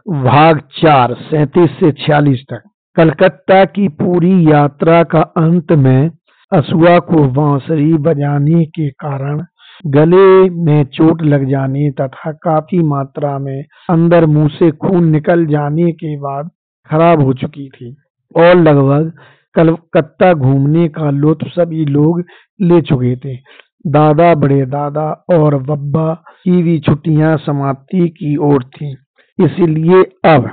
भाग 4 37 से 46 तक। कलकत्ता की पूरी यात्रा का अंत में असुआ को बांसुरी बजाने के कारण गले में चोट लग जाने तथा काफी मात्रा में अंदर मुंह से खून निकल जाने के बाद खराब हो चुकी थी और लगभग कलकत्ता घूमने का लुत्फ सभी लोग ले चुके थे। दादा, बड़े दादा और बब्बा की भी छुट्टियां समाप्ति की ओर थीं, इसलिए अब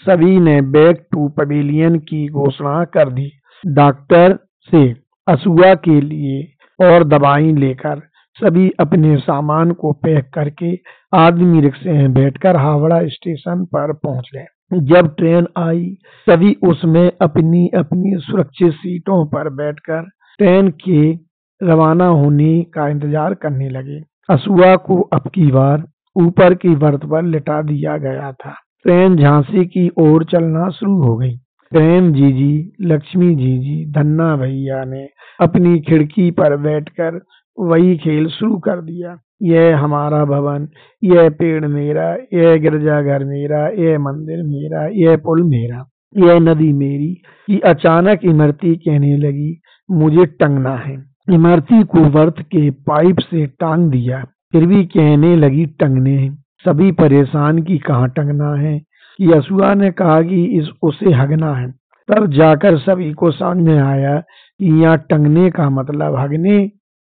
सभी ने बैक टू पवेलियन की घोषणा कर दी। डॉक्टर से असुआ के लिए और दवाई लेकर सभी अपने सामान को पैक करके आदमी रिक्शे में बैठकर हावड़ा स्टेशन पर पहुंच गए। जब ट्रेन आई सभी उसमें अपनी अपनी सुरक्षित सीटों पर बैठकर ट्रेन के रवाना होने का इंतजार करने लगे। असुआ को अब की बार ऊपर की बर्थ पर लिटा दिया गया था। ट्रेन झांसी की ओर चलना शुरू हो गई। प्रेम जीजी, लक्ष्मी जीजी, धन्ना भैया ने अपनी खिड़की पर बैठकर वही खेल शुरू कर दिया। यह हमारा भवन, यह पेड़ मेरा, यह गिरजाघर मेरा, यह मंदिर मेरा, यह पुल मेरा, यह नदी मेरी। कि अचानक इमरती कहने लगी, मुझे टंगना है। इमरती को बर्थ के पाइप से टांग दिया, फिर भी कहने लगी टंगने हैं। सभी परेशान कि कहाँ टंगना है। कि असुआ ने कहा कि उसे हगना है। तब जाकर सभी को समझ में आया कि यहाँ टंगने का मतलब हगने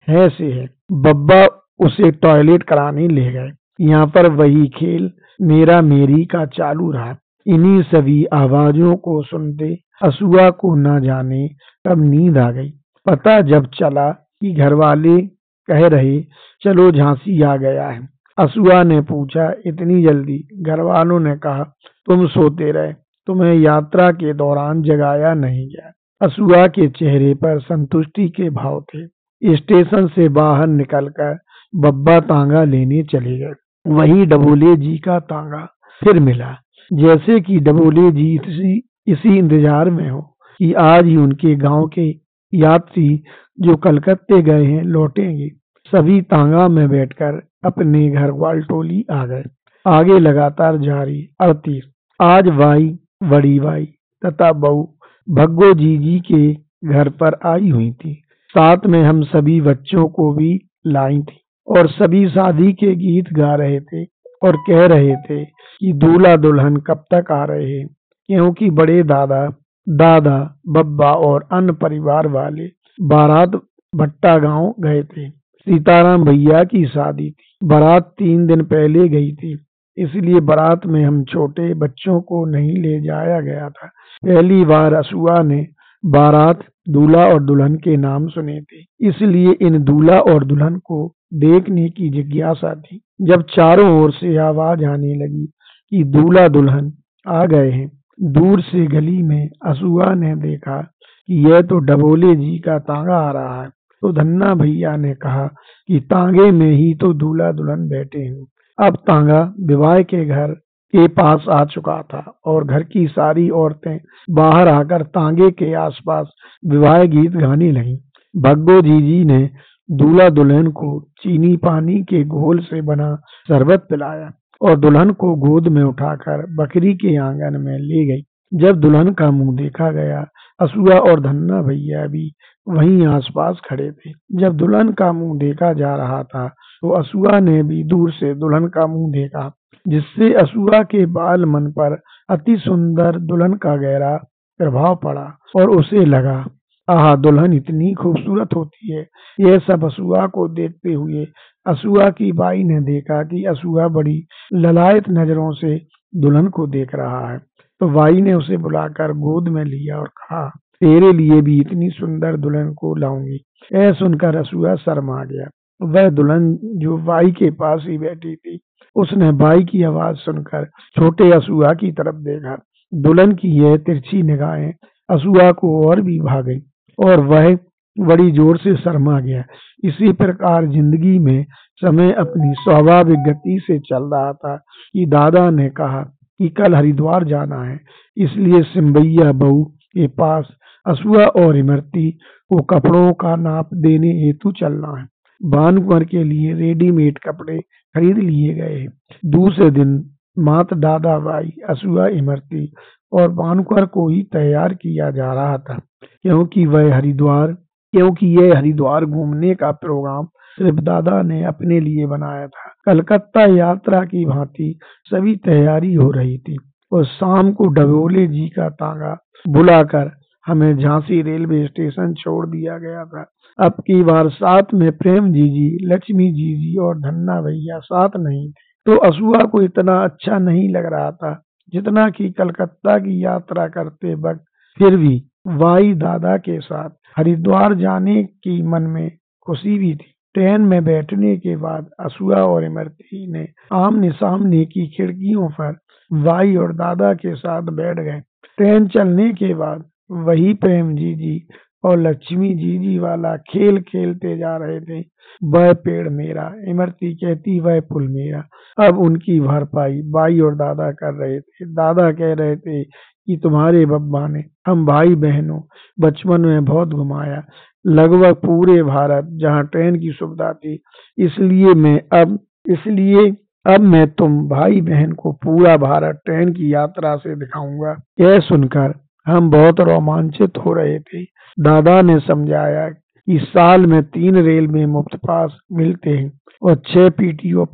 है से है। बब्बा उसे टॉयलेट कराने ले गए। यहाँ पर वही खेल मेरा मेरी का चालू रहा। इन्हीं सभी आवाजों को सुनते असुआ को न जाने कब नींद आ गई। पता जब चला कि घर वाले कह रहे चलो झांसी आ गया है। असुआ ने पूछा, इतनी जल्दी? घर वालों ने कहा, तुम सोते रहे, तुम्हें यात्रा के दौरान जगाया नहीं गया। असुआ के चेहरे पर संतुष्टि के भाव थे। स्टेशन से बाहर निकलकर बब्बा तांगा लेने चले गए। वही डबोले जी का तांगा फिर मिला। जैसे कि डबोले जी इसी इंतजार में हो कि आज ही उनके गांव के यात्री जो कलकत्ते गए हैं लौटेंगे। सभी तांगा में बैठकर अपने घर ग्वालटोली आ गए। आगे लगातार जारी 38। आज बाई, बड़ी बाई तथा बहू भग्गो जीजी के घर पर आई हुई थी। साथ में हम सभी बच्चों को भी लाई थी और सभी शादी के गीत गा रहे थे और कह रहे थे कि दूल्हा दुल्हन कब तक आ रहे हैं, क्योंकि बड़े दादा, दादा, बब्बा और अन्य परिवार वाले बारात भट्टा गांव गए थे। सीताराम भैया की शादी थी। बारात 3 दिन पहले गई थी, इसलिए बारात में हम छोटे बच्चों को नहीं ले जाया गया था। पहली बार असुआ ने बारात, दूल्हा और दुल्हन के नाम सुने थे, इसलिए इन दूल्हा और दुल्हन को देखने की जिज्ञासा थी। जब चारों ओर से आवाज आने लगी कि दूल्हा दुल्हन आ गए हैं, दूर से गली में असुआ ने देखा कि यह तो डबोले जी का तांगा आ रहा है। तो धन्ना भैया ने कहा कि तांगे में ही तो दूल्हा दुल्हन बैठे हैं। अब तांगा विवाह के घर के पास आ चुका था और घर की सारी औरतें बाहर आकर तांगे के आसपास विवाह गीत गाने लगीं। भग्गो जीजी ने दूल्हा दुल्हन को चीनी पानी के घोल से बना शरबत पिलाया और दुल्हन को गोद में उठाकर बकरी के आंगन में ले गई। जब दुल्हन का मुंह देखा गया, असुआ और धन्ना भैया भी वहीं आसपास खड़े थे। जब दुल्हन का मुंह देखा जा रहा था तो असुआ ने भी दूर से दुल्हन का मुंह देखा, जिससे असुआ के बाल मन पर अति सुंदर दुल्हन का गहरा प्रभाव पड़ा और उसे लगा, आहा, दुल्हन इतनी खूबसूरत होती है। यह सब असुआ को देखते हुए असुआ की बाई ने देखा कि असुआ बड़ी ललायत नजरों से दुल्हन को देख रहा है, तो बाई ने उसे बुलाकर गोद में लिया और कहा, तेरे लिए भी इतनी सुंदर दुल्हन को लाऊंगी। यह सुनकर असुआ शर्मा गया। वह दुल्हन जो बाई के पास ही बैठी थी, उसने बाई की आवाज सुनकर छोटे असुआ की तरफ देखा। दुल्हन की यह तिरछी निगाहें असुआ को और भी भा गई और वह बड़ी जोर से शर्मा गया। इसी प्रकार जिंदगी में समय अपनी स्वाभाविक गति से चल रहा था कि दादा ने कहा कि कल हरिद्वार जाना है, इसलिए सिमबैया बहू के पास असुआ और इमरती को कपड़ों का नाप देने हेतु चलना है। भानुकुंवर के लिए रेडीमेड कपड़े खरीद लिए गए हैं। दूसरे दिन मात दादा भाई असुआ इमरती और भानुकर को ही तैयार किया जा रहा था, क्योंकि यह हरिद्वार घूमने का प्रोग्राम सिर्फ दादा ने अपने लिए बनाया था। कलकत्ता यात्रा की भांति सभी तैयारी हो रही थी और शाम को डबोले जी का तांगा बुलाकर हमें झांसी रेलवे स्टेशन छोड़ दिया गया था। अब की बार साथ में प्रेम जी, लक्ष्मी जी और धन्ना भैया साथ नहीं थे, तो असुआ को इतना अच्छा नहीं लग रहा था जितना कि कलकत्ता की यात्रा करते वक्त। फिर भी भाई दादा के साथ हरिद्वार जाने की मन में खुशी भी थी। ट्रेन में बैठने के बाद असुआ और इमरती ने आमने सामने की खिड़कियों पर भाई और दादा के साथ बैठ गए। ट्रेन चलने के बाद वही प्रेम जी और लक्ष्मी जी वाला खेल खेलते जा रहे थे। वह पेड़ मेरा, इमरती कहती वह पुल मेरा। अब उनकी भरपाई भाई और दादा कर रहे थे। दादा कह रहे थे कि तुम्हारे बब्बा ने हम भाई बहनों बचपन में बहुत घुमाया, लगभग पूरे भारत जहाँ ट्रेन की सुविधा थी। इसलिए अब मैं तुम भाई बहन को पूरा भारत ट्रेन की यात्रा से दिखाऊंगा। यह सुनकर हम बहुत रोमांचित हो रहे थे। दादा ने समझाया कि साल में 3 रेलवे मुफ्त पास मिलते हैं और 6 पीटीओ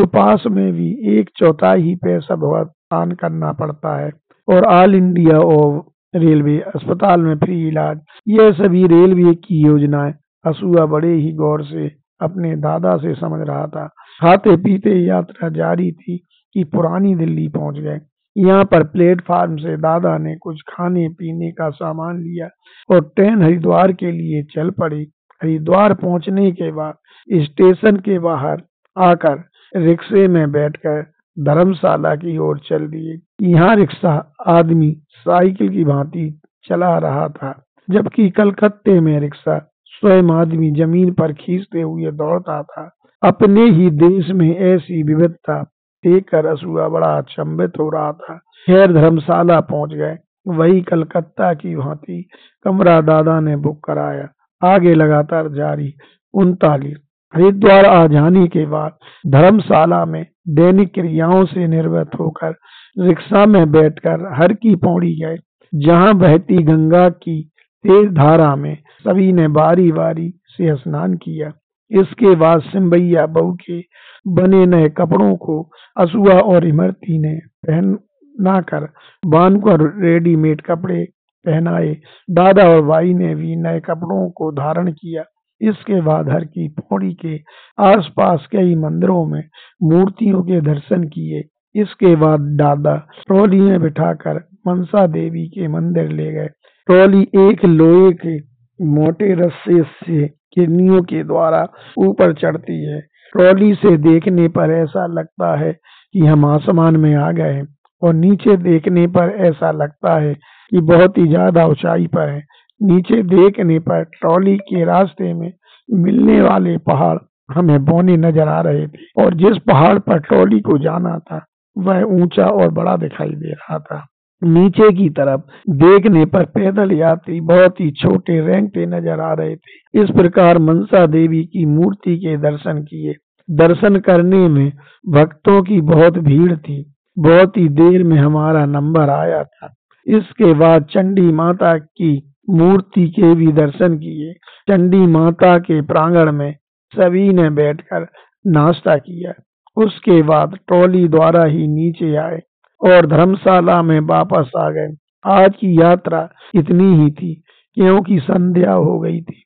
पास में भी 1/4 ही पैसा भुगतान करना पड़ता है और ऑल इंडिया और रेलवे अस्पताल में फ्री इलाज। यह सभी रेलवे की योजनाएं असुआ बड़े ही गौर से अपने दादा से समझ रहा था। खाते पीते यात्रा जारी थी कि पुरानी दिल्ली पहुंच गए। यहाँ पर प्लेटफार्म से दादा ने कुछ खाने पीने का सामान लिया और ट्रेन हरिद्वार के लिए चल पड़ी। हरिद्वार पहुंचने के बाद स्टेशन के बाहर आकर रिक्शे में बैठकर धर्मशाला की ओर चल दिए। यहाँ रिक्शा आदमी साइकिल की भांति चला रहा था, जबकि कलकत्ते में रिक्शा स्वयं आदमी जमीन पर खींचते हुए दौड़ता था। अपने ही देश में ऐसी विविधता देखकर असुआ बड़ा अचंभित हो रहा था। खैर धर्मशाला पहुंच गए। वही कलकत्ता की भांति कमरा दादा ने बुक कराया। आगे लगातार जारी 39। हरिद्वार आ जाने के बाद धर्मशाला में दैनिक क्रियाओं से निर्वृत होकर रिक्शा में बैठकर हर की पौड़ी गए, जहां बहती गंगा की तेज धारा में सभी ने बारी बारी से स्नान किया। इसके बाद सिमबैया बहू के बने नए कपड़ों को असुआ और इमरती ने पहनाकर भानुकर रेडीमेड कपड़े पहनाए। दादा और भाई ने भी नए कपड़ों को धारण किया। इसके बाद हर की पौड़ी के आसपास कई मंदिरों में मूर्तियों के दर्शन किए। इसके बाद दादा ट्रॉली में बिठाकर मनसा देवी के मंदिर ले गए। ट्रॉली एक लोहे के मोटे रस्से से किरनियों के द्वारा ऊपर चढ़ती है। ट्रॉली से देखने पर ऐसा लगता है कि हम आसमान में आ गए हैं और नीचे देखने पर ऐसा लगता है कि बहुत ही ज्यादा ऊंचाई पर है। नीचे देखने पर ट्रॉली के रास्ते में मिलने वाले पहाड़ हमें बौने नजर आ रहे थे और जिस पहाड़ पर ट्रॉली को जाना था वह ऊंचा और बड़ा दिखाई दे रहा था। नीचे की तरफ देखने पर पैदल यात्री बहुत ही छोटे रेंगते नजर आ रहे थे। इस प्रकार मनसा देवी की मूर्ति के दर्शन किए। दर्शन करने में भक्तों की बहुत भीड़ थी। बहुत ही देर में हमारा नंबर आया था। इसके बाद चंडी माता की मूर्ति के भी दर्शन किए। चंडी माता के प्रांगण में सभी ने बैठकर नाश्ता किया। उसके बाद ट्रॉली द्वारा ही नीचे आए और धर्मशाला में वापस आ गए। आज की यात्रा इतनी ही थी क्योंकि संध्या हो गई थी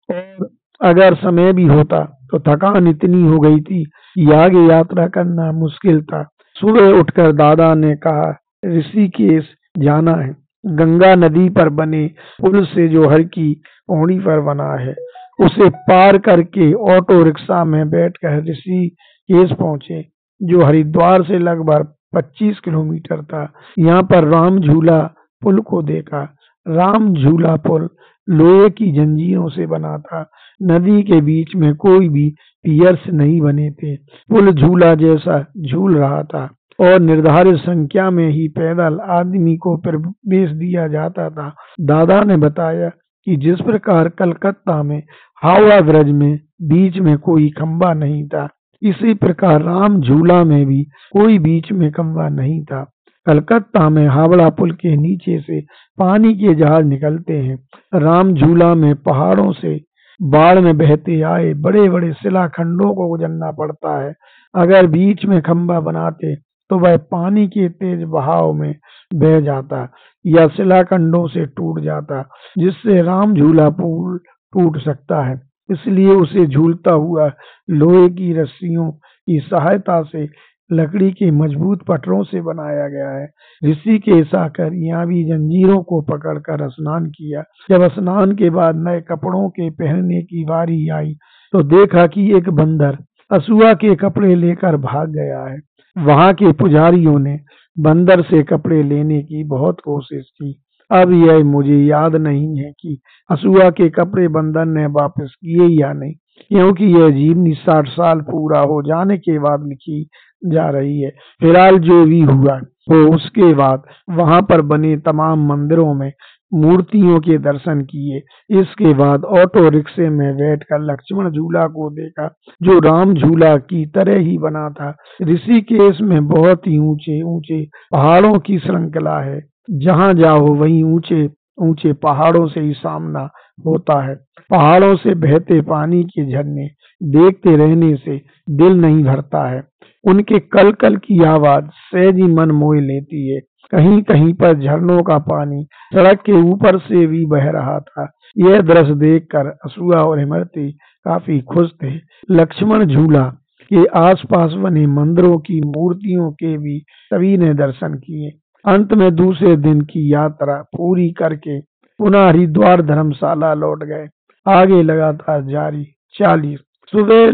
और अगर समय भी होता तो थकान इतनी हो गई थी कि आगे यात्रा करना मुश्किल था। सुबह उठकर दादा ने कहा ऋषिकेश जाना है। गंगा नदी पर बने पुल से जो हर की पौड़ी पर बना है उसे पार करके ऑटो रिक्शा में बैठकर ऋषिकेश पहुंचे, जो हरिद्वार से लगभग 25 किलोमीटर था। यहाँ पर राम झूला पुल को देखा। राम झूला पुल लोहे की जंजीरों से बना था। नदी के बीच में कोई भी पियर्स नहीं बने थे। पुल झूला जैसा झूल रहा था और निर्धारित संख्या में ही पैदल आदमी को प्रवेश दिया जाता था। दादा ने बताया कि जिस प्रकार कलकत्ता में हावड़ा ब्रिज में बीच में कोई खंबा नहीं था, इसी प्रकार राम झूला में भी कोई बीच में खंबा नहीं था। कलकत्ता में हावड़ा पुल के नीचे से पानी के जहाज निकलते हैं। राम झूला में पहाड़ों से बाढ़ में बहते आए बड़े बड़े शिलाखंडों को गुजरना पड़ता है। अगर बीच में खंबा बनाते तो वह पानी के तेज बहाव में बह जाता या शिलाखंडों से टूट जाता, जिससे राम झूला पुल टूट सकता है। इसलिए उसे झूलता हुआ लोहे की रस्सियों की सहायता से लकड़ी के मजबूत पटरों से बनाया गया है। ऋषिकेश आकर यहाँ भी जंजीरों को पकड़कर स्नान किया। जब स्नान के बाद नए कपड़ों के पहनने की बारी आई तो देखा कि एक बंदर असूआ के कपड़े लेकर भाग गया है। वहां के पुजारियों ने बंदर से कपड़े लेने की बहुत कोशिश की। अब यह मुझे याद नहीं है कि असूआ के कपड़े बंदर ने वापस किए या नहीं, क्योंकि यह जीवनी 60 साल पूरा हो जाने के बाद लिखी जा रही है। फिलहाल जो भी हुआ हो, उसके बाद वहां पर बने तमाम मंदिरों में मूर्तियों के दर्शन किए। इसके बाद ऑटो रिक्शे में बैठकर लक्ष्मण झूला को देखा, जो राम झूला की तरह ही बना था। ऋषिकेश में बहुत ही ऊंचे ऊंचे पहाड़ों की श्रृंखला है। जहां जाओ वहीं ऊंचे ऊंचे पहाड़ों से ही सामना होता है। पहाड़ों से बहते पानी के झरने देखते रहने से दिल नहीं भरता है। उनके कल कल की आवाज सहज ही मन मोह लेती है। कहीं कहीं पर झरनों का पानी सड़क के ऊपर से भी बह रहा था। यह दृश्य देखकर असूआ और इमरती काफी खुश थे। लक्ष्मण झूला के आसपास बने मंदिरों की मूर्तियों के भी सभी ने दर्शन किए। अंत में दूसरे दिन की यात्रा पूरी करके पुनः हरिद्वार धर्मशाला लौट गए। आगे लगातार जारी 40 सुबह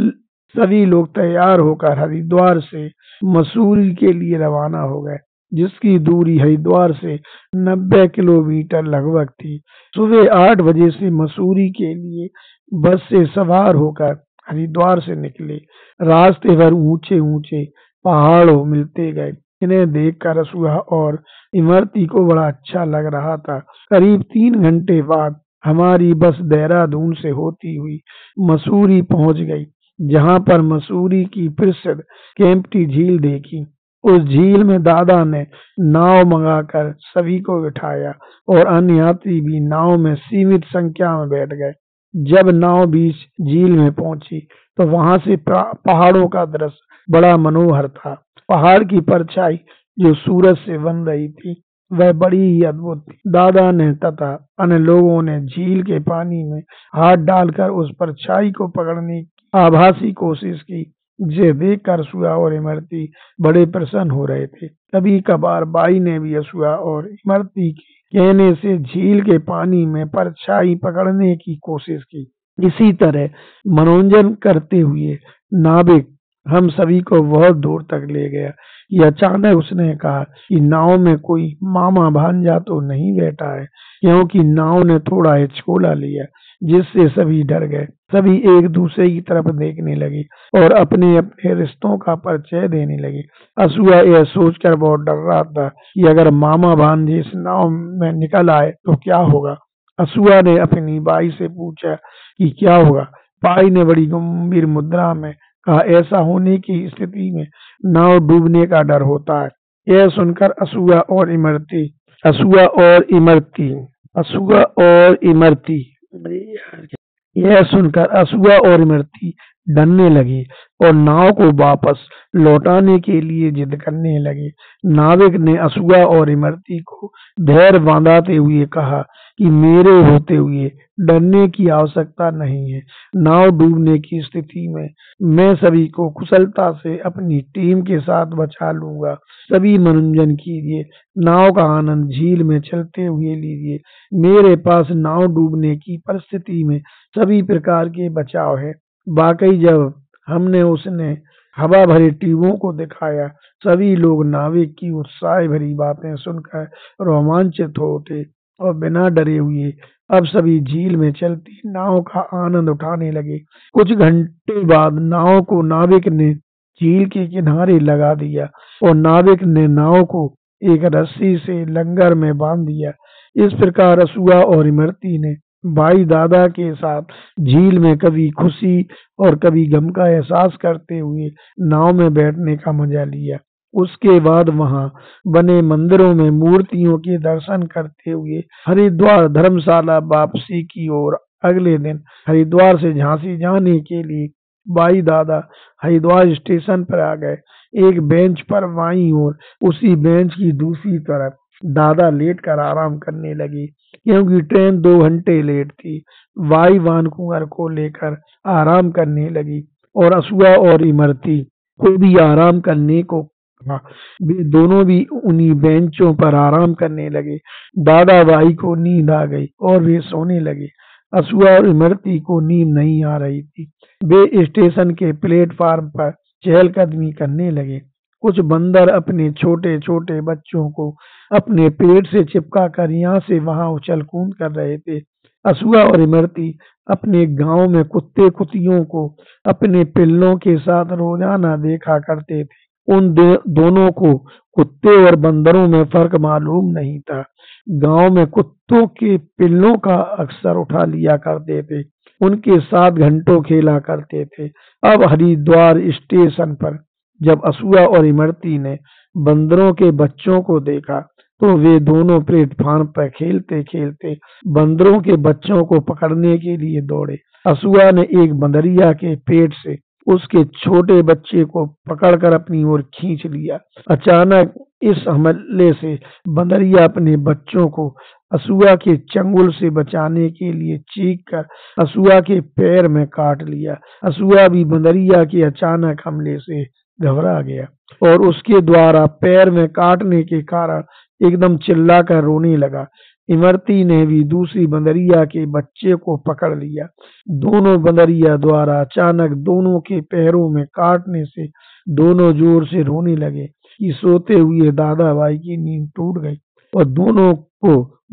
सभी लोग तैयार होकर हरिद्वार से मसूरी के लिए रवाना हो गए, जिसकी दूरी हरिद्वार से 90 किलोमीटर लगभग थी। सुबह 8 बजे से मसूरी के लिए बस से सवार होकर हरिद्वार से निकले। रास्ते भर ऊंचे ऊंचे पहाड़ों मिलते गए। इन्हें देखकर असूआ और इमरती को बड़ा अच्छा लग रहा था। करीब 3 घंटे बाद हमारी बस देहरादून से होती हुई मसूरी पहुंच गई, जहां पर मसूरी की प्रसिद्ध केम्प्टी झील देखी। उस झील में दादा ने नाव मंगाकर सभी को बिठाया और अन्य यात्री भी नाव में सीमित संख्या में बैठ गए। जब नाव बीच झील में पहुंची तो वहां से पहाड़ों का दृश्य बड़ा मनोहर था। पहाड़ की परछाई जो सूरज से बन रही थी वह बड़ी ही अद्भुत थी। दादा ने तथा अन्य लोगों ने झील के पानी में हाथ डालकर उस परछाई को पकड़ने की आभासी कोशिश की, जिसे देखकर असूआ और इमरती बड़े प्रसन्न हो रहे थे। कभी कभार बाई ने भी असूआ और इमरती के कहने से झील के पानी में परछाई पकड़ने की कोशिश की। इसी तरह मनोरंजन करते हुए नाविक हम सभी को बहुत दूर तक ले गया कि अचानक उसने कहा कि नाव में कोई मामा भांजा तो नहीं बैठा है, क्योंकि नाव ने थोड़ा हिचकोला लिया, जिससे सभी डर गए। सभी एक दूसरे की तरफ देखने लगे और अपने अपने रिश्तों का परिचय देने लगे। असूआ यह सोचकर बहुत डर रहा था कि अगर मामा भांजे इस नाव में निकल आए तो क्या होगा। असूआ ने अपनी बाई से पूछा कि क्या होगा। बाई ने बड़ी गंभीर मुद्रा में कहा, ऐसा होने की स्थिति में नाव डूबने का डर होता है। यह सुनकर असूआ और इमरती डरने लगे और नाव को वापस लौटाने के लिए जिद करने लगे। नाविक ने असूआ और इमरती को धैर्य बांधाते हुए कहा कि मेरे होते हुए डरने की आवश्यकता नहीं है। नाव डूबने की स्थिति में मैं सभी को कुशलता से अपनी टीम के साथ बचा लूंगा। सभी मनोरंजन कीजिए, नाव का आनंद झील में चलते हुए लीजिए। मेरे पास नाव डूबने की परिस्थिति में सभी प्रकार के बचाव है। वाकई जब हमने उसने हवा भरे ट्यूबों को दिखाया, सभी लोग नाविक की उत्साह भरी बातें सुनकर रोमांचित हो उठे और बिना डरे हुए अब सभी झील में चलती नाव का आनंद उठाने लगे। कुछ घंटे बाद नाव को नाविक ने झील के किनारे लगा दिया और नाविक ने नाव को एक रस्सी से लंगर में बांध दिया। इस प्रकार असूआ और इमरती ने भाई दादा के साथ झील में कभी खुशी और कभी गम का एहसास करते हुए नाव में बैठने का मजा लिया। उसके बाद वहां बने मंदिरों में मूर्तियों के दर्शन करते हुए हरिद्वार धर्मशाला वापसी की ओर अगले दिन हरिद्वार से झांसी जाने के लिए भाई दादा हरिद्वार स्टेशन पर आ गए। एक बेंच पर बाईं ओर, उसी बेंच की दूसरी तरफ दादा लेटकर आराम करने लगे क्योंकि ट्रेन 2 घंटे लेट थी। वाई वानकुवर को लेकर आराम करने लगी और असुआ और इमरती को भी आराम करने को कहा। वे दोनों भी उन्हीं बेंचों पर आराम करने लगे। दादा भाई को नींद आ गई और वे सोने लगे। असुआ और इमरती को नींद नहीं आ रही थी। वे स्टेशन के प्लेटफार्म पर चहलकदमी करने लगे। कुछ बंदर अपने छोटे छोटे बच्चों को अपने पेट से चिपका कर यहाँ से वहां उछल कूद कर रहे थे। असुआ और इमरती अपने गांव में कुत्ते कुतियों को अपने पिल्लों के साथ रोजाना देखा करते थे। उन दोनों को कुत्ते और बंदरों में फर्क मालूम नहीं था। गांव में कुत्तों के पिल्लों का अक्सर उठा लिया करते थे, उनके साथ घंटों खेला करते थे। अब हरिद्वार स्टेशन पर जब असुआ और इमरती ने बंदरों के बच्चों को देखा तो वे दोनों प्लेटफार्म पर खेलते खेलते बंदरों के बच्चों को पकड़ने के लिए दौड़े। असुआ ने एक बंदरिया के पेट से उसके छोटे बच्चे को पकड़कर अपनी ओर खींच लिया। अचानक इस हमले से बंदरिया अपने बच्चों को असुआ के चंगुल से बचाने के लिए चीख कर असुआ के पैर में काट लिया। असुआ भी बंदरिया के अचानक हमले से घबरा गया और उसके द्वारा पैर में काटने के कारण एकदम चिल्लाकर रोने लगा। इमरती ने भी दूसरी बंदरिया के बच्चे को पकड़ लिया। दोनों बंदरिया द्वारा अचानक दोनों के पैरों में काटने से दोनों जोर से रोने लगे कि सोते हुए दादा भाई की नींद टूट गई और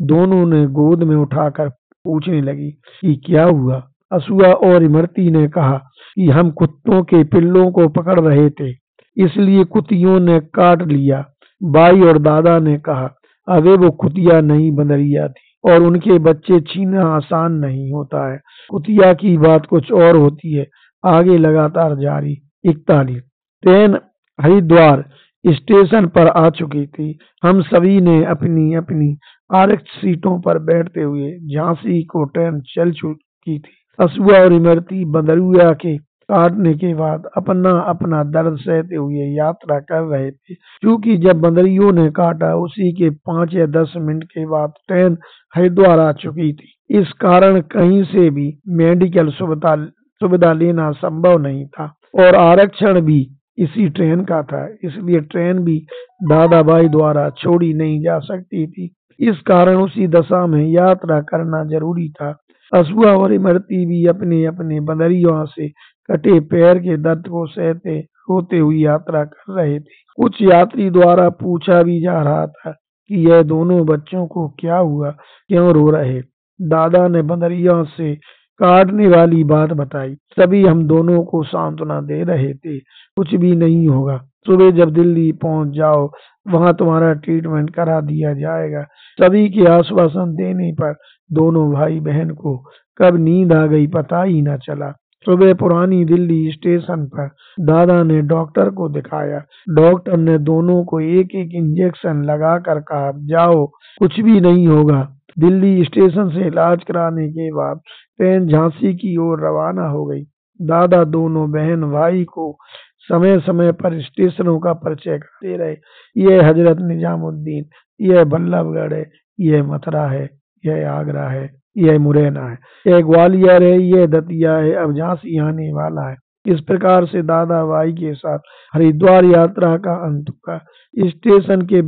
दोनों ने गोद में उठाकर पूछने लगी कि क्या हुआ। असुआ और इमरती ने कहा कि हम कुत्तों के पिल्लों को पकड़ रहे थे, इसलिए कुतियों ने काट लिया। भाई और दादा ने कहा अबे वो कुतिया नहीं बंदरिया थी और उनके बच्चे छीनना आसान नहीं होता है। कुतिया की बात कुछ और होती है। आगे लगातार जारी। 41 ट्रेन हरिद्वार स्टेशन पर आ चुकी थी। हम सभी ने अपनी अपनी आरक्षित सीटों पर बैठते हुए झांसी को ट्रेन चल चुकी थी। असुआ और इमरती बंदरिया के काटने के बाद अपना अपना दर्द सहते हुए यात्रा कर रहे थे। क्योंकि जब बंदरियों ने काटा उसी के 5 या 10 मिनट के बाद ट्रेन हरिद्वार आ चुकी थी। इस कारण कहीं से भी मेडिकल सुविधा लेना संभव नहीं था और आरक्षण भी इसी ट्रेन का था, इसलिए ट्रेन भी दादा भाई द्वारा छोड़ी नहीं जा सकती थी। इस कारण उसी दशा में यात्रा करना जरूरी था। असुआ और इमरती भी अपने अपने बंदरियों से कटे पैर के दर्द को सहते रोते हुए यात्रा कर रहे थे। कुछ यात्री द्वारा पूछा भी जा रहा था कि यह दोनों बच्चों को क्या हुआ, क्यों रो रहे। दादा ने बंदरियों से काटने वाली बात बताई। सभी हम दोनों को सांत्वना दे रहे थे, कुछ भी नहीं होगा। सुबह जब दिल्ली पहुंच जाओ वहां तुम्हारा ट्रीटमेंट करा दिया जाएगा। सभी के आश्वासन देने पर दोनों भाई बहन को कब नींद आ गई पता ही न चला। सुबह पुरानी दिल्ली स्टेशन पर दादा ने डॉक्टर को दिखाया। डॉक्टर ने दोनों को एक एक इंजेक्शन लगाकर कहा जाओ, कुछ भी नहीं होगा। दिल्ली स्टेशन से इलाज कराने के बाद ट्रेन झांसी की ओर रवाना हो गई। दादा दोनों बहन भाई को समय समय पर स्टेशनों का परिचय कराते रहे। यह हजरत निजामुद्दीन, यह बल्लभगढ़ है, यह मथुरा है, यह आगरा है, यह मुरैना है, यह ग्वालियर है, यह दतिया है, अब झांसी आने वाला है। इस प्रकार से दादा भाई के साथ हरिद्वार यात्रा का अंत हुआ। स्टेशन के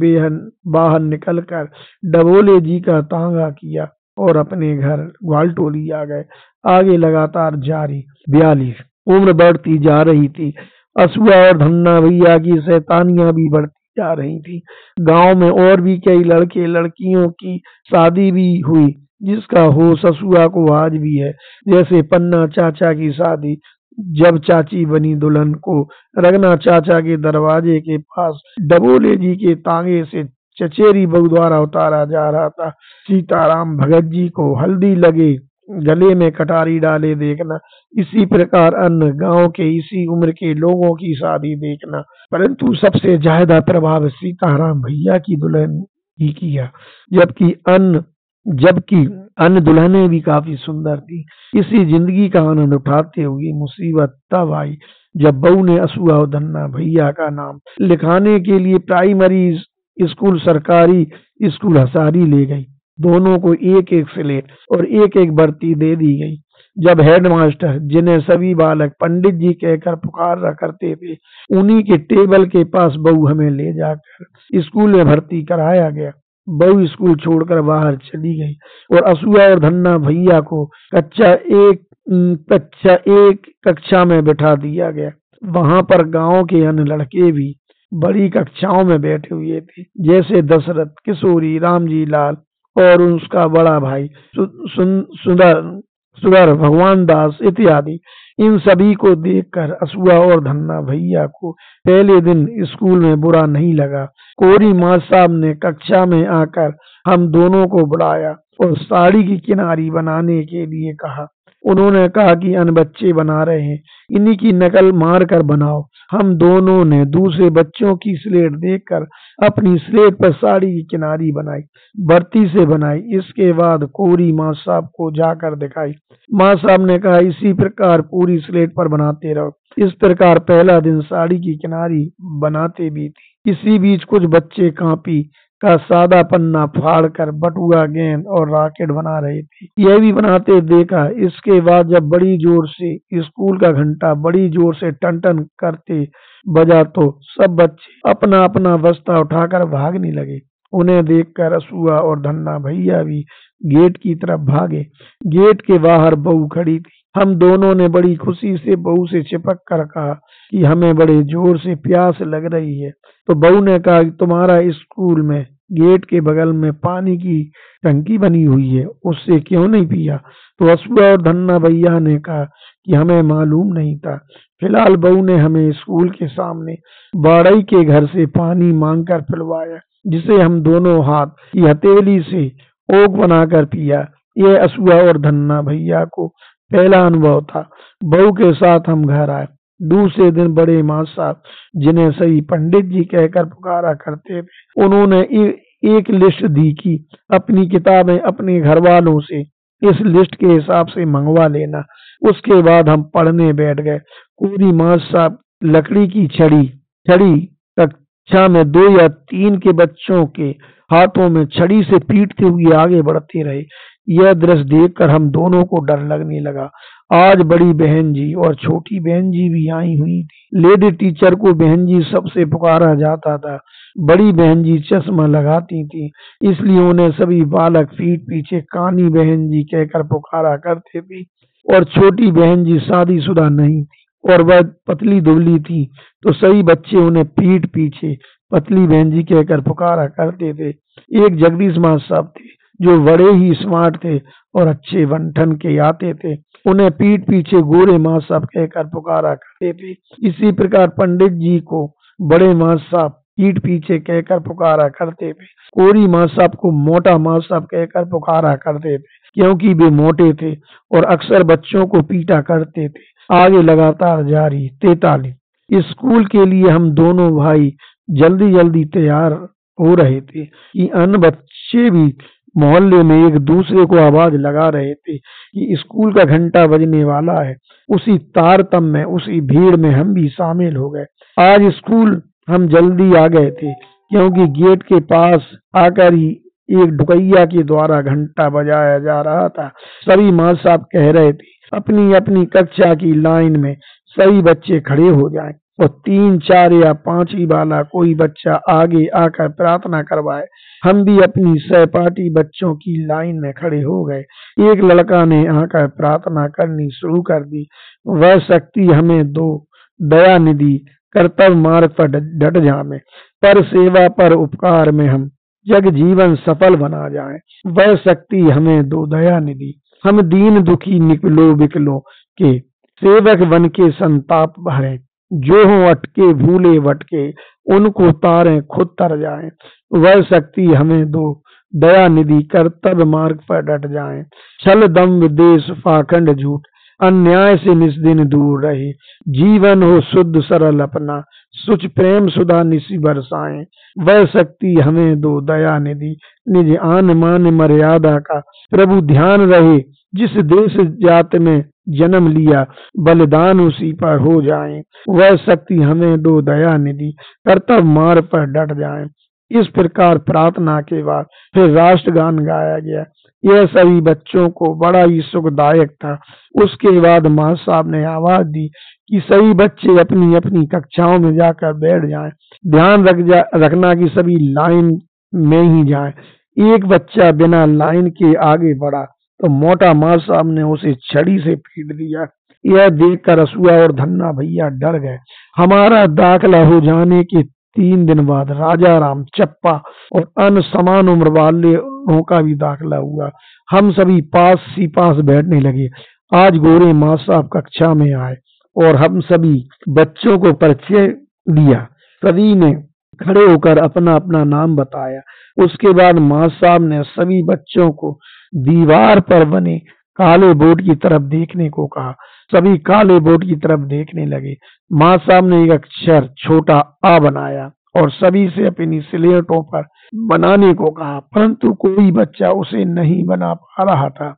बाहर निकलकर डबोले जी का तांगा किया और अपने घर ग्वालटोली आ गए। आगे लगातार जारी। 42 उम्र बढ़ती जा रही थी। असुआ और धन्ना भैया की शैतानियां भी बढ़ती जा रही थी। गांव में और भी कई लड़के लड़कियों की शादी भी हुई जिसका होश असुआ को आज भी है। जैसे पन्ना चाचा की शादी, जब चाची बनी दुल्हन को रगना चाचा के दरवाजे के पास डबोले जी के तांगे से चचेरी बहू द्वारा उतारा जा रहा था। सीताराम भगत जी को हल्दी लगे गले में कटारी डाले देखना। इसी प्रकार अन्य गांव के इसी उम्र के लोगों की शादी देखना। परंतु सबसे ज्यादा प्रभाव सीताराम भैया की दुल्हन ही किया, जबकि अन्य दुल्हनें भी काफी सुंदर थी। इसी जिंदगी का आनंद उठाते हुए मुसीबत तब आई जब बहू ने असुआ और धन्ना भैया का नाम लिखाने के लिए प्राइमरी स्कूल सरकारी स्कूल हसारी ले गई। दोनों को एक एक स्लेट और एक एक बर्ती दे दी गई। जब हेडमास्टर, जिन्हें सभी बालक पंडित जी कहकर पुकारा करते थे, उन्हीं के टेबल के पास बहू हमें ले जाकर स्कूल में भर्ती कराया गया। बहू स्कूल छोड़कर बाहर चली गई और असुआ और धन्ना भैया को कक्षा एक कक्षा में बिठा दिया गया। वहां पर गांव के अन्य लड़के भी बड़ी कक्षाओं में बैठे हुए थे, जैसे दशरथ, किशोरी, रामजी लाल और उसका बड़ा भाई सुधर, भगवान दास इत्यादि। इन सभी को देखकर असुआ और धन्ना भैया को पहले दिन स्कूल में बुरा नहीं लगा। कोरी मास्टर साहब ने कक्षा में आकर हम दोनों को बुलाया और साड़ी की किनारी बनाने के लिए कहा। उन्होंने कहा कि अन बच्चे बना रहे हैं, इन्हीं की नकल मार कर बनाओ। हम दोनों ने दूसरे बच्चों की स्लेट देखकर अपनी स्लेट पर साड़ी की किनारी बनाई, बर्ती से बनाई। इसके बाद कोरी माँ साहब को जाकर दिखाई। माँ साहब ने कहा, इसी प्रकार पूरी स्लेट पर बनाते रहो। इस प्रकार पहला दिन साड़ी की किनारी बनाते भी थी। इसी बीच कुछ बच्चे कापी का सादा पन्ना फाड़कर बटुआ, गेंद और रॉकेट बना रहे थे। यह भी बनाते देखा। इसके बाद जब बड़ी जोर से स्कूल का घंटा बड़ी जोर से टन टन करते बजा तो सब बच्चे अपना अपना बस्ता उठाकर भागने लगे। उन्हें देखकर असुआ और धन्ना भैया भी गेट की तरफ भागे। गेट के बाहर बहू खड़ी थी। हम दोनों ने बड़ी खुशी से बहू से चिपक कर कहा कि हमें बड़े जोर से प्यास लग रही है। तो बहू ने कहा कि तुम्हारा स्कूल में गेट के बगल में पानी की टंकी बनी हुई है, उससे क्यों नहीं पिया? तो असुआ और धन्ना भैया ने कहा कि हमें मालूम नहीं था। फिलहाल बहू ने हमें स्कूल के सामने बाड़ई के घर से पानी मांगकर पिलवाया, जिसे हम दोनों हाथ की हथेली से ओक बनाकर पिया। यह असुआ और धन्ना भैया को पहला अनुभव था। बहू के साथ हम घर आए। दूसरे दिन बड़े माँ साहब, जिन्हें सही पंडित जी कहकर पुकारा करते थे, उन्होंने एक लिस्ट दी कि अपनी किताबें अपने घर वालों से इस लिस्ट के हिसाब से मंगवा लेना। उसके बाद हम पढ़ने बैठ गए। कोरी माँ साहब लकड़ी की छड़ी कक्षा में 2 या 3 के बच्चों के हाथों में छड़ी से पीटते हुए आगे बढ़ते रहे। यह दृश्य देखकर हम दोनों को डर लगने लगा। आज बड़ी बहन जी और छोटी बहन जी भी आई हुई थी। लेडी टीचर को बहन जी सबसे पुकारा जाता था। बड़ी बहन जी चश्मा लगाती थी, इसलिए उन्हें सभी बालक पीठ पीछे कानी बहन जी कहकर पुकारा करते थे। और छोटी बहन जी शादीशुदा नहीं थी और वह पतली दुबली थी, तो सही बच्चे उन्हें पीठ पीछे पतली बहन जी कहकर पुकारा करते थे। एक जगदीश मास्टर साहब थे, जो बड़े ही स्मार्ट थे और अच्छे बनठन के आते थे। उन्हें पीठ पीछे गोरे मास्टर साहब कहकर पुकारा करते थे। इसी प्रकार पंडित जी को बड़े मास्टर साहब पीठ पीछे कहकर पुकारा करते थे। कोरी मास्टर साहब को मोटा मास्टर साहब कहकर पुकारा करते थे, क्योंकि वे मोटे थे और अक्सर बच्चों को पीटा करते थे। आगे लगातार जारी 43। स्कूल के लिए हम दोनों भाई जल्दी जल्दी तैयार हो रहे थे कि अन्य बच्चे भी मोहल्ले में एक दूसरे को आवाज लगा रहे थे कि स्कूल का घंटा बजने वाला है। उसी तारतम्य में, उसी भीड़ में हम भी शामिल हो गए। आज स्कूल हम जल्दी आ गए थे, क्योंकि गेट के पास आकर ही एक ढुकैया के द्वारा घंटा बजाया जा रहा था। सभी मास्टर साहब कह रहे थे, अपनी अपनी कक्षा की लाइन में सभी बच्चे खड़े हो जाएं और 3, 4 या 5 ही वाला कोई बच्चा आगे आकर प्रार्थना करवाए। हम भी अपनी सहपाठी बच्चों की लाइन में खड़े हो गए। एक लड़का ने आकर प्रार्थना करनी शुरू कर दी। वह शक्ति हमें दो, दया निधि, कर्तव्य मार्ग पर डट जामे, पर सेवा पर उपकार में हम जग जीवन सफल बना जाएं। वह शक्ति हमें दो, दया निधि। हम दीन दुखी निकलो विकलो के सेवक बन के संताप भरें। जो हों अटके भूले भटके, उनको तारें खुद तर जाएं। वह शक्ति हमें दो, दया निधि कर्तव्य मार्ग पर डट जाएं। छल दम्भ द्वेष पाखंड झूठ अन्याय से निस्दिन दूर रहे। जीवन हो शुद्ध सरल अपना सुच प्रेम सुधा निशि बरसाएं। वह शक्ति हमें दो दया निधि निज आन मान मर्यादा का। प्रभु ध्यान रहे जिस देश जात में जन्म लिया बलिदान उसी पर हो जाए। वह शक्ति हमें दो दया निधि कर्तव्य मार्ग पर डट जाए। इस प्रकार प्रार्थना के बाद फिर राष्ट्रगान गाया गया। यह सभी बच्चों को बड़ा ही सुखदायक था। उसके बाद मास्टर साहब ने आवाज दी कि सभी बच्चे अपनी अपनी कक्षाओं में जाकर बैठ जाएं। ध्यान रखना कि सभी लाइन में ही जाएं। एक बच्चा बिना लाइन के आगे बढ़ा तो मोटा मास्टर साहब ने उसे छड़ी से पीट दिया। यह देखकर असुआ और धन्ना भैया डर गए। हमारा दाखिला हो जाने के 3 दिन बाद राजा राम चप्पा और अन्य समान उम्र वालों का भी दाखिला हुआ। हम सभी पास ही पास बैठने लगे। आज गोरे मास्टर साहब कक्षा में आए और हम सभी बच्चों को परिचय दिया। सभी ने खड़े होकर अपना अपना नाम बताया। उसके बाद मास्टर साहब ने सभी बच्चों को दीवार पर बने काले बोर्ड की तरफ देखने को कहा। सभी काले बोर्ड की तरफ देखने लगे। मास्टर साहब ने एक अक्षर छोटा आ बनाया और सभी से अपनी स्लेटों पर बनाने को कहा, परंतु कोई बच्चा उसे नहीं बना पा रहा था।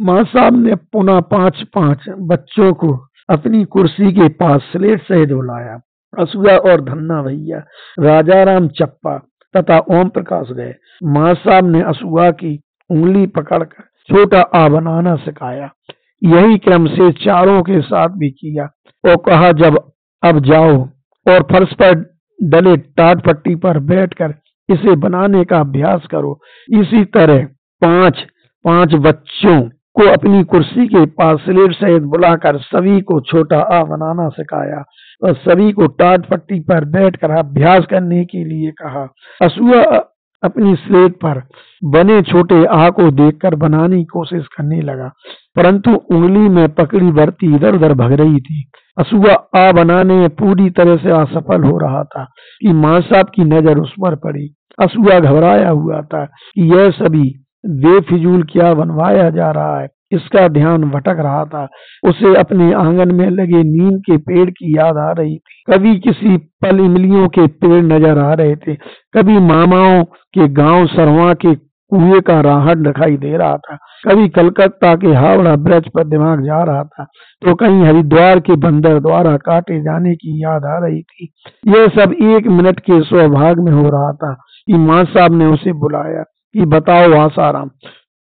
मास्टर साहब ने पुनः 5-5 बच्चों को अपनी कुर्सी के पास स्लेट सहित बुलाया। असुआ और धन्ना भैया, राजाराम चप्पा तथा ओम प्रकाश गए। मास्टर साहब ने असुआ की उंगली पकड़कर छोटा आ बनाना सिखाया। यही क्रम से चारों के साथ भी किया और कहा जब अब जाओ और फर्श पर डले टाट पट्टी पर बैठकर इसे बनाने का अभ्यास करो। इसी तरह 5-5 बच्चों को अपनी कुर्सी के पास स्लेट सहित बुलाकर सभी को छोटा आ बनाना सिखाया और सभी को टाट पट्टी पर बैठकर अभ्यास करने के लिए कहा। असुआ अपनी स्लेट पर बने छोटे आ को देखकर बनाने की कोशिश करने लगा, परंतु उंगली में पकड़ी बर्ती इधर उधर भग रही थी। असुआ आ बनाने में पूरी तरह से असफल हो रहा था कि मास्टर साहब की नजर उस पर पड़ी। असुआ घबराया हुआ था कि यह सभी बेफिजूल क्या बनवाया जा रहा है। इसका ध्यान भटक रहा था। उसे अपने आंगन में लगे नीम के पेड़ की याद आ रही थी। कभी किसी पल इमलियों के पेड़ नजर आ रहे थे, कभी मामाओं के गांव सरवा के कुएं का राहट दिखाई दे रहा था, कभी कलकत्ता के हावड़ा ब्रिज पर दिमाग जा रहा था, तो कहीं हरिद्वार के बंदर द्वारा काटे जाने की याद आ रही थी। यह सब 1 मिनट के स्वभाग में हो रहा था कि मास्टर साहब ने उसे बुलाया कि बताओ आसाराम,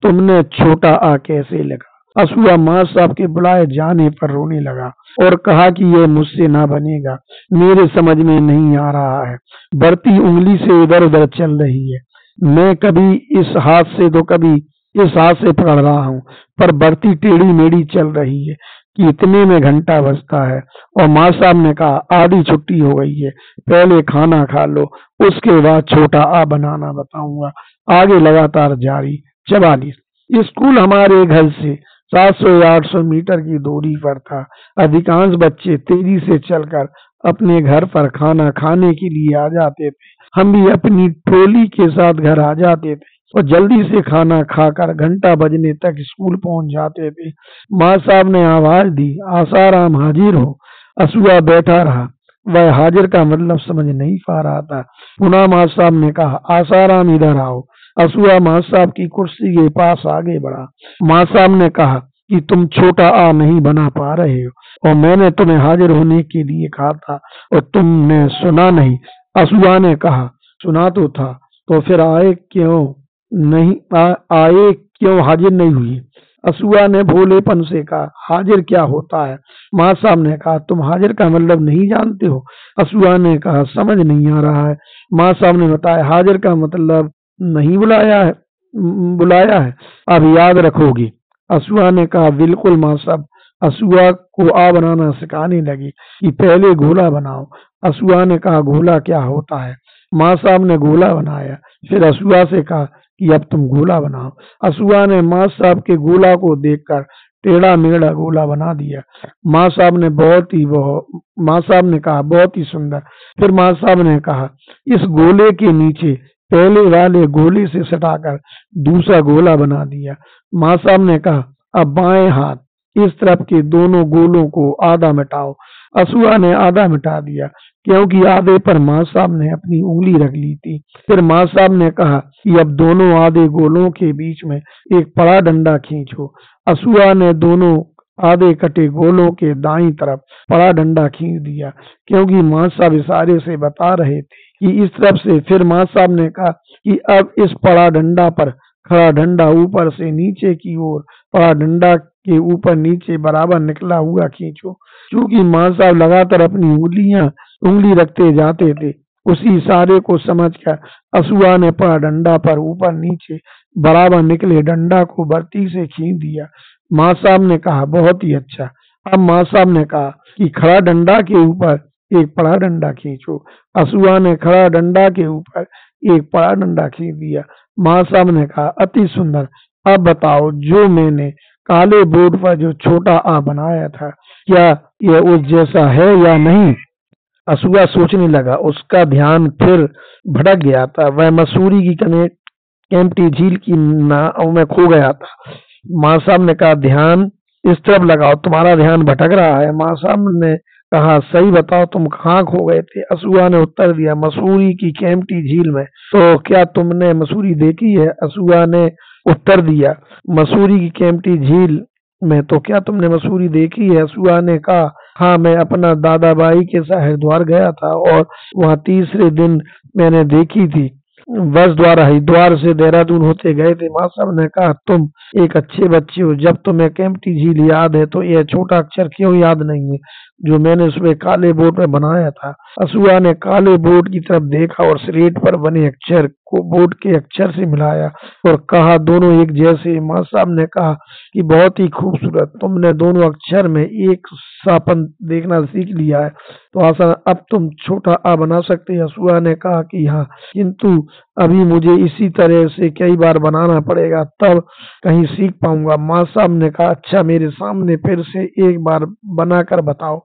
तुमने छोटा आ कैसे लिखा। असुआ मास्टर साहब के बुलाए जाने पर रोने लगा और कहा कि यह मुझसे ना बनेगा, मेरे समझ में नहीं आ रहा है। बढ़ती उंगली से इधर उधर चल रही है। मैं कभी इस हाथ से तो कभी इस हाथ से पकड़ रहा हूँ, पर बढ़ती टेढ़ी मेढ़ी चल रही है कि इतने में घंटा बजता है। और मास्टर साहब ने कहा आधी छुट्टी हो गई है, पहले खाना खा लो, उसके बाद छोटा आ बनाना बताऊंगा। आगे लगातार जारी। 44। स्कूल हमारे घर से 700 या 800 मीटर की दूरी पर था। अधिकांश बच्चे तेजी से चलकर अपने घर पर खाना खाने के लिए आ जाते थे। हम भी अपनी ट्रॉली के साथ घर आ जाते थे और जल्दी से खाना खाकर घंटा बजने तक स्कूल पहुंच जाते थे। मास्टर साहब ने आवाज दी, आसाराम हाजिर हो। असुआ बैठा रहा। वह हाजिर का मतलब समझ नहीं पा रहा था। पुनः मास्टर साहब ने कहा आसाराम इधर आओ। असुआ मास्टर साहब की कुर्सी के पास आगे बढ़ा। मास्टर साहब ने कहा कि तुम छोटा आ नहीं बना पा रहे हो और मैंने तुम्हें हाजिर होने के लिए कहा था और तुमने सुना नहीं। असुआ ने कहा सुना तो था, तो फिर आए क्यों हाजिर नहीं हुई। असुआ ने भोलेपन से कहा हाजिर क्या होता है। मास्टर साहब ने कहा तुम हाजिर का मतलब नहीं जानते हो। असुआ ने कहा समझ नहीं आ रहा है। मास्टर साहब ने बताया हाजिर का मतलब नहीं बुलाया है, अब याद रखोगी। असुआ ने कहा बिल्कुल मास्टर साहब। असुआ को आ बनाना सिखाने लगी कि पहले गोला बनाओ। असुआ ने कहा गोला क्या होता है। मास्टर साहब ने गोला बनाया। फिर असुआ से कहा कि अब तुम गोला बनाओ। असुआ ने मास्टर साहब के गोला को देखकर टेढ़ा मेढ़ा गोला बना दिया। मास्टर साहब ने कहा बहुत ही सुंदर। फिर मास्टर साहब ने कहा इस गोले के नीचे पहले वाले गोले से सटाकर दूसरा गोला बना दिया। माँ साहब ने कहा, अब बाएं हाथ इस तरफ के दोनों गोलों को आधा मिटाओ। असुआ ने आधा मिटा दिया, क्योंकि आधे पर माँ साहब ने अपनी उंगली रख ली थी। फिर माँ साहब ने कहा कि अब दोनों आधे गोलों के बीच में एक बड़ा डंडा खींचो। असुआ ने दोनों आधे कटे गोलों के दाईं तरफ बड़ा डंडा खींच दिया, क्योंकि माँ साहब इशारे से बता रहे थे कि इस तरफ से। फिर माँ साहब ने कहा कि अब इस बड़ा डंडा पर खड़ा डंडा ऊपर से नीचे की ओर बड़ा डंडा के ऊपर नीचे बराबर निकला हुआ खींचो। चूंकि माँ साहब लगातार अपनी उंगली रखते जाते थे, उसी इशारे को समझकर असुआ ने बड़ा डंडा पर ऊपर नीचे बराबर निकले डंडा को बर्ती से खींच दिया। माँ साहब ने कहा, बहुत ही अच्छा। अब माँ साहब ने कहा कि खड़ा डंडा के ऊपर एक बड़ा डंडा खींचो। असुआ ने खड़ा डंडा के ऊपर एक बड़ा डंडा खींच दिया। माँ साहब ने कहा, अति सुंदर। अब बताओ, जो मैंने काले बोर्ड पर जो छोटा आ बनाया था, क्या यह उस जैसा है या नहीं? असुआ सोचने लगा। उसका ध्यान फिर भटक गया था। वह मसूरी की केम्प्टी झील की नाव में खो गया था। माँ साहब ने कहा, ध्यान इस तरफ लगाओ, तुम्हारा ध्यान भटक रहा है। माँ साहब ने कहा, सही बताओ, तुम कहाँ खो गए थे? असुआ ने उत्तर दिया, मसूरी की केम्प्टी झील में। तो क्या तुमने मसूरी देखी है? असुआ ने उत्तर दिया, मसूरी की केम्प्टी झील में। तो क्या तुमने मसूरी देखी है? असुआ ने कहा, हाँ, मैं अपना दादाबाई के साथ हरिद्वार गया था और वहाँ तीसरे दिन मैंने देखी थी। बस द्वारा हरिद्वार से देहरादून होते गए थे। माँ साहब ने कहा, तुम एक अच्छे बच्चे हो। जब तुम्हें केम्प्टी झील याद है तो यह छोटा अक्षर क्यों याद नहीं है जो मैंने सुबह काले बोर्ड में बनाया था? असुआ ने काले बोर्ड की तरफ देखा और स्लेट पर बने अक्षर को बोर्ड के अक्षर से मिलाया और कहा, दोनों एक जैसे। माँ साहब ने कहा कि बहुत ही खूबसूरत, तुमने दोनों अक्षर में एक सापन देखना सीख लिया है, तो आसान, अब तुम छोटा आ बना सकते हैं। असुआ ने कहा कि हाँ, किंतु अभी मुझे इसी तरह से कई बार बनाना पड़ेगा, तब कहीं सीख पाऊंगा। माँ साहब ने कहा, अच्छा, मेरे सामने फिर से एक बार बनाकर बताओ।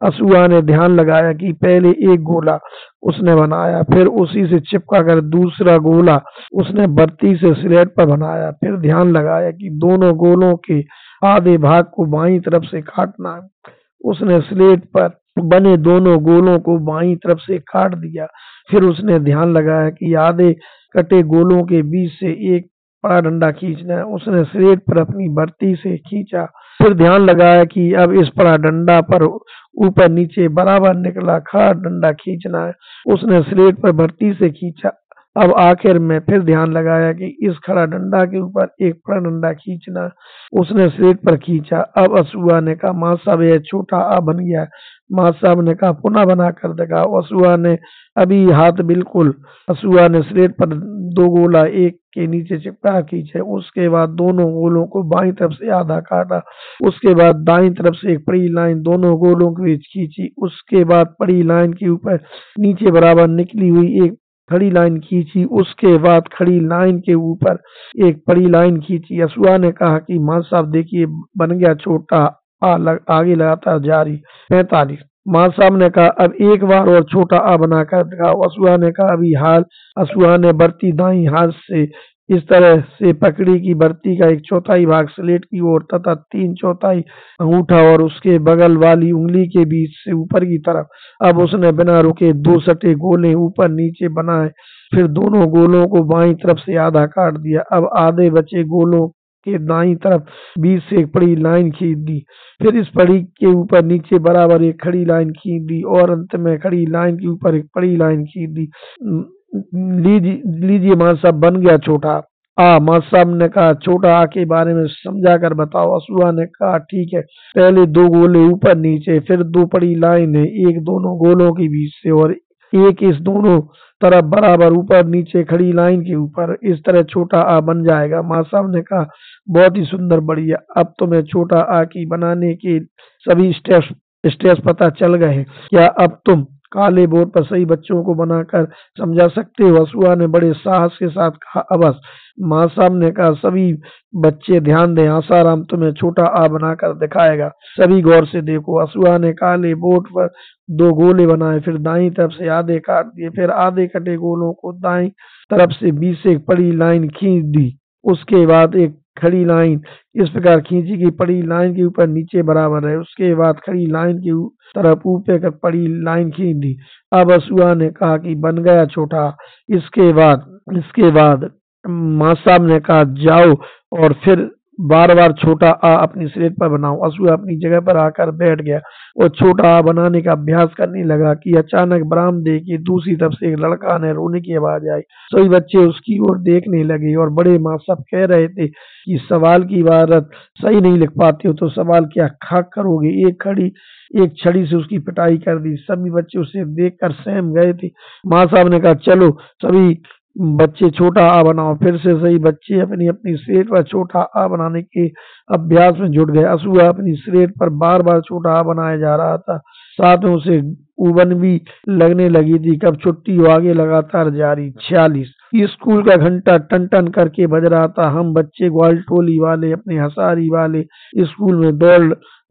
असुआ ने ध्यान लगाया कि पहले एक गोला उसने बनाया, फिर उसी से चिपका कर दूसरा गोला उसने बत्ती से स्लेट पर बनाया। फिर ध्यान लगाया कि दोनों गोलों के आधे भाग को बाईं तरफ से काटना है। उसने स्लेट पर बने दोनों गोलों को बाईं तरफ से काट दिया। फिर उसने ध्यान लगाया कि आधे कटे गोलों के बीच से एक बड़ा डंडा खींचना है। उसने स्लेट पर अपनी बर्ती से खींचा। फिर ध्यान लगाया कि अब इस बड़ा डंडा पर ऊपर नीचे बराबर निकला खड़ा डंडा खींचना है। उसने स्लेट पर बर्ती से खींचा। अब आखिर में फिर ध्यान लगाया कि इस खड़ा डंडा के ऊपर एक बड़ा डंडा खींचना है। उसने स्लेट पर खींचा। अब असुआ ने कहा, माँ साहब, यह छोटा आ बन गया है। माँ साहब ने कहा, पुनः बना कर दिखाओ। असुआ ने अभी हाथ बिल्कुल असुआ ने स्लेट पर दो गोला एक के नीचे चिपका खींचे। उसके बाद दोनों गोलों को बाईं तरफ से आधा काटा। उसके बाद दाईं तरफ से एक बड़ी लाइन दोनों गोलों के बीच खींची। उसके बाद बड़ी लाइन के ऊपर नीचे बराबर निकली हुई एक खड़ी लाइन खींची। उसके बाद खड़ी लाइन के ऊपर एक बड़ी लाइन खींची। असुआ ने कहा कि माँ साहब देखिए, बन गया छोटा आ। आगे लगातार जारी। 45। माँ साहब ने कहा, अब एक बार और छोटा आ बनाकर दिखाओ। असुआ ने कहा, अभी हाल। असुआ ने बर्ती दाईं हाथ से इस तरह से पकड़ी कि बर्ती का एक चौथाई भाग स्लेट की ओर तथा 3/4 अंगूठा और उसके बगल वाली उंगली के बीच से ऊपर की तरफ। अब उसने बिना रुके दो सटे गोले ऊपर नीचे बनाए। फिर दोनों गोलों को बाईं तरफ से आधा काट दिया। अब आधे बचे गोलों के दाईं तरफ बीच से एक बड़ी लाइन खींच दी। फिर इस पड़ी के ऊपर नीचे बराबर एक खड़ी लाइन खींच दी और अंत में खड़ी लाइन के ऊपर एक बड़ी लाइन खींच दी। लीजिए माँ साहब, बन गया छोटा आ। माँ साहब ने कहा, छोटा आ के बारे में समझा कर बताओ। असुआ ने कहा, ठीक है। पहले दो गोले ऊपर नीचे, फिर दो बड़ी लाइन है, एक दोनों गोलों के बीच से और एक इस दोनों तरफ बराबर ऊपर नीचे खड़ी लाइन के ऊपर। इस तरह छोटा आ बन जाएगा। माँ साहब ने कहा, बहुत ही सुंदर, बढ़िया। अब तुम्हें छोटा आ की बनाने के सभी स्टेप्स पता चल गए हैं। क्या अब तुम काले बोर्ड पर सही बच्चों को बनाकर समझा सकते हो? असुआ ने बड़े साहस के साथ कहा, अवश्य। माँ साहब ने कहा, सभी बच्चे ध्यान दें, आसाराम तुम्हें छोटा आ बनाकर दिखाएगा। सभी गौर से देखो। असुआ ने काले बोर्ड पर दो गोले बनाए, फिर दाईं तरफ से आधे काट दिए, फिर आधे कटे गोलों को दाईं तरफ से बी से एक बड़ी लाइन खींच दी। उसके बाद एक खड़ी लाइन इस प्रकार खींची कि बड़ी लाइन के ऊपर नीचे बराबर है। उसके बाद खड़ी लाइन की तरफ ऊपर कर बड़ी लाइन खींच दी। अब असुआ ने कहा कि बन गया छोटा। इसके बाद माँ साहब ने कहा जाओ और फिर बार बार छोटा आ अपनी स्लेट पर बनाओ। असुआ अपनी जगह पर आकर बैठ गया और छोटा आ बनाने का अभ्यास करने लगा कि अचानक बरामदे की दूसरी तरफ से एक लड़का ने रोने की आवाज आई। सभी बच्चे उसकी ओर देखने लगे और बड़े माँ साहब कह रहे थे कि सवाल की इबारत सही नहीं लिख पाते हो तो सवाल क्या खाक करोगे। एक छड़ी से उसकी पिटाई कर दी। सभी बच्चे उसे देखकर सहम गए थे। माँ साहब ने कहा चलो सभी बच्चे छोटा आ बनाओ। फिर से सही बच्चे अपनी अपनी स्लेट पर छोटा आ बनाने के अभ्यास में जुट गए। असुआ अपनी स्लेट पर बार बार छोटा आ बनाया जा रहा था। साथ में उसे उबन भी लगने लगी थी। कब छुट्टी हो आगे लगातार जारी। 46 स्कूल का घंटा टन टन करके बज रहा था। हम बच्चे ग्वाल टोली वाले अपने हसारी वाले स्कूल में दौड़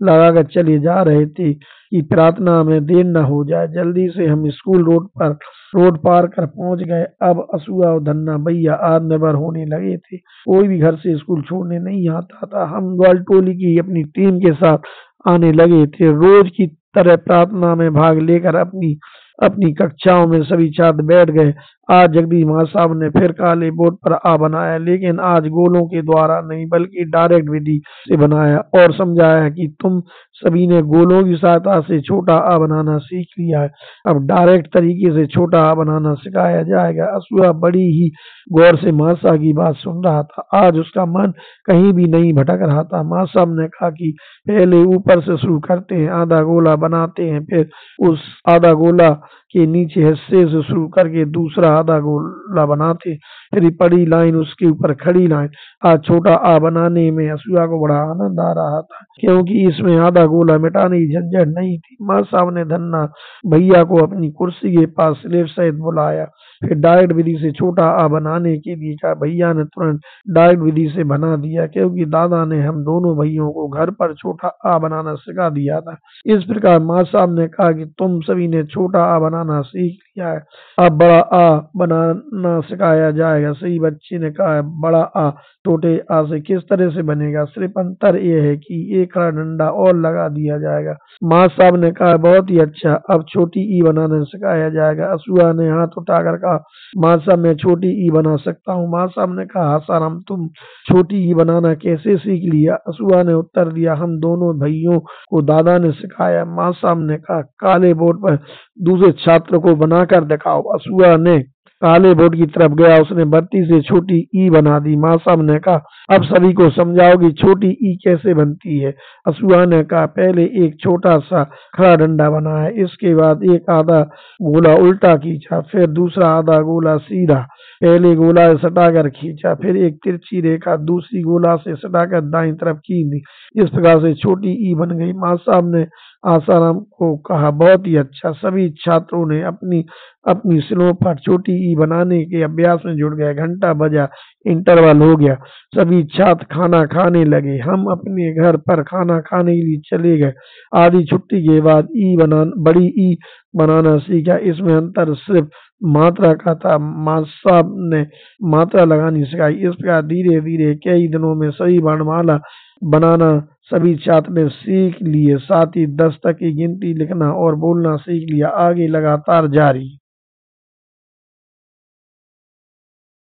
लगाकर चले जा रहे थे कि प्रार्थना में देर न हो जाए। जल्दी से हम स्कूल रोड पार कर पहुंच गए। अब असुआ और धन्ना भैया आत्मनिर्भर होने लगे थे। कोई भी घर से स्कूल छोड़ने नहीं आता था। हम ग्वाल टोली की अपनी टीम के साथ आने लगे थे। रोज की तरह प्रार्थना में भाग लेकर अपनी अपनी कक्षाओं में सभी छात्र बैठ गए। आज जगदीश माँ साहब ने फिर काले बोर्ड पर आ बनाया, लेकिन आज गोलों के द्वारा नहीं बल्कि डायरेक्ट विधि से बनाया और समझाया कि तुम सभी ने गोलों की सहायता से छोटा आ बनाना सीख लिया है। अब डायरेक्ट तरीके से छोटा आ बनाना सिखाया जाएगा। असुआ बड़ी ही गौर से माँ साहब की बात सुन रहा था। आज उसका मन कहीं भी नहीं भटक रहा था। माँ साहब ने कहा कि पहले ऊपर से शुरू करते हैं, आधा गोला बनाते हैं, फिर उस आधा गोला के नीचे हिस्से से शुरू करके दूसरा आधा गोला बनाते, फिर बड़ी लाइन उसके ऊपर खड़ी लाइन। आज छोटा आ बनाने में असुआ को बड़ा आनंद आ रहा था क्योंकि इसमें आधा गोला मिटाने की झंझट नहीं थी। माँ साहब ने धन्ना भैया को अपनी कुर्सी के पास स्लेट सहित बुलाया, फिर डायरेक्ट विधि से छोटा आ बनाने के लिए कहा। भैया ने तुरंत डायरेक्ट विधि से बना दिया क्योंकि दादा ने हम दोनों भाइयों को घर पर छोटा आ बनाना सिखा दिया था। इस प्रकार माँ साहब ने कहा कि तुम सभी ने छोटा आ बनाना सीख लिया है, अब बड़ा आ बनाना सिखाया जाएगा। सही बच्चे ने कहा बड़ा आ छोटे आ से किस तरह से बनेगा, सिर्फ अंतर यह है कि एक खड़ा डंडा और लगा दिया जाएगा। माँ साहब ने कहा बहुत ही अच्छा, अब छोटी ई बनाना सिखाया जाएगा। असुआ ने हाथ उठाकर कहा माँ साहब मैं छोटी ई बना सकता हूँ। माँ साहब ने कहा आसाराम, तुम छोटी ई बनाना कैसे सीख लिया। असुआ ने उत्तर दिया हम दोनों भाइयों को दादा ने सिखाया। माँ साहब ने कहा काले बोर्ड पर दूसरे छात्र को बनाकर दिखाओ। असुआ ने काले बोर्ड की तरफ गया, उसने बत्ती से छोटी ई बना दी। माँ साहब ने कहा अब सभी को समझाओ कि छोटी ई कैसे बनती है। असुआ ने कहा पहले एक छोटा सा खड़ा डंडा बनाया, इसके बाद एक आधा गोला उल्टा खींचा, फिर दूसरा आधा गोला सीधा पहले गोला से सटाकर खींचा, फिर एक तिरछी रेखा दूसरी गोला से सटाकर दाईं तरफ खींच दी। इस प्रकार से छोटी ई बन गई। माँ साहब ने आसाराम को कहा बहुत ही अच्छा। सभी छात्रों ने अपनी अपनी स्लेटों पर छोटी ई बनाने के अभ्यास में जुट गए। घंटा बजा, इंटरवल हो गया, सभी छात्र खाना खाने लगे। हम अपने घर पर खाना खाने के लिए चले गए। आधी छुट्टी के बाद बड़ी ई बनाना सीखा। इसमें अंतर सिर्फ मात्रा का था। माँ साहब ने मात्रा लगानी सिखाई। इस प्रकार धीरे धीरे कई दिनों में सही वर्णमाला बनाना सभी छात्र ने सीख लिए, साथ ही 10 तक की गिनती लिखना और बोलना सीख लिया। आगे लगातार जारी।